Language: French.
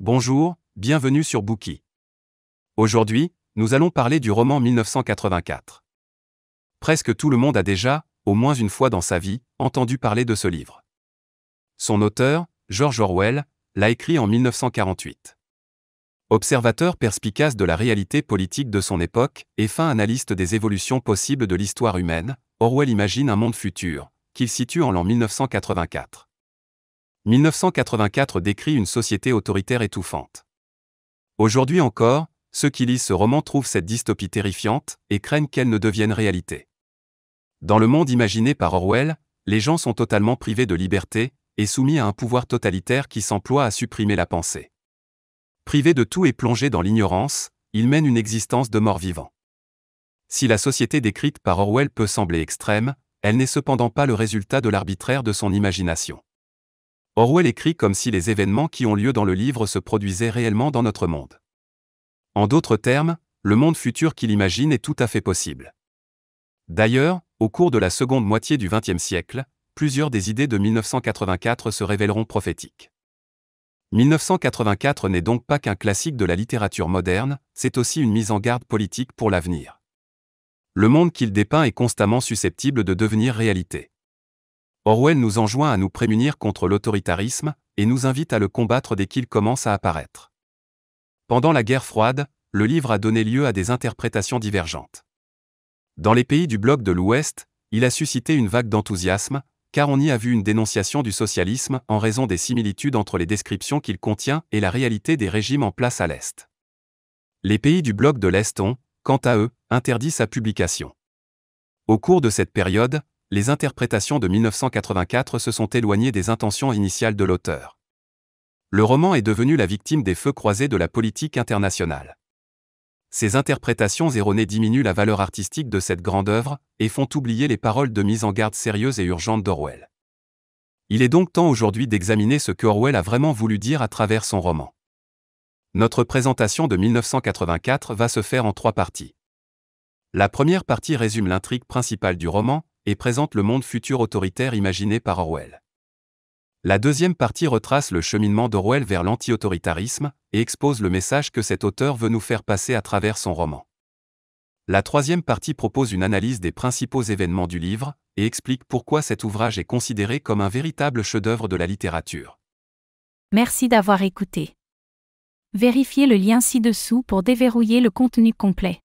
Bonjour, bienvenue sur Bookey. Aujourd'hui, nous allons parler du roman 1984. Presque tout le monde a déjà, au moins une fois dans sa vie, entendu parler de ce livre. Son auteur, George Orwell, l'a écrit en 1948. Observateur perspicace de la réalité politique de son époque et fin analyste des évolutions possibles de l'histoire humaine, Orwell imagine un monde futur, qu'il situe en l'an 1984. 1984 décrit une société autoritaire étouffante. Aujourd'hui encore, ceux qui lisent ce roman trouvent cette dystopie terrifiante et craignent qu'elle ne devienne réalité. Dans le monde imaginé par Orwell, les gens sont totalement privés de liberté et soumis à un pouvoir totalitaire qui s'emploie à supprimer la pensée. Privés de tout et plongés dans l'ignorance, ils mènent une existence de mort-vivant. Si la société décrite par Orwell peut sembler extrême, elle n'est cependant pas le résultat de l'arbitraire de son imagination. Orwell écrit comme si les événements qui ont lieu dans le livre se produisaient réellement dans notre monde. En d'autres termes, le monde futur qu'il imagine est tout à fait possible. D'ailleurs, au cours de la seconde moitié du XXe siècle, plusieurs des idées de 1984 se révéleront prophétiques. 1984 n'est donc pas qu'un classique de la littérature moderne, c'est aussi une mise en garde politique pour l'avenir. Le monde qu'il dépeint est constamment susceptible de devenir réalité. Orwell nous enjoint à nous prémunir contre l'autoritarisme et nous invite à le combattre dès qu'il commence à apparaître. Pendant la guerre froide, le livre a donné lieu à des interprétations divergentes. Dans les pays du bloc de l'Ouest, il a suscité une vague d'enthousiasme, car on y a vu une dénonciation du socialisme en raison des similitudes entre les descriptions qu'il contient et la réalité des régimes en place à l'Est. Les pays du bloc de l'Est ont, quant à eux, interdit sa publication. Au cours de cette période, les interprétations de 1984 se sont éloignées des intentions initiales de l'auteur. Le roman est devenu la victime des feux croisés de la politique internationale. Ces interprétations erronées diminuent la valeur artistique de cette grande œuvre et font oublier les paroles de mise en garde sérieuses et urgentes d'Orwell. Il est donc temps aujourd'hui d'examiner ce que Orwell a vraiment voulu dire à travers son roman. Notre présentation de 1984 va se faire en 3 parties. La première partie résume l'intrigue principale du roman et présente le monde futur autoritaire imaginé par Orwell. La deuxième partie retrace le cheminement d'Orwell vers l'anti-autoritarisme et expose le message que cet auteur veut nous faire passer à travers son roman. La troisième partie propose une analyse des principaux événements du livre et explique pourquoi cet ouvrage est considéré comme un véritable chef-d'œuvre de la littérature. Merci d'avoir écouté. Vérifiez le lien ci-dessous pour déverrouiller le contenu complet.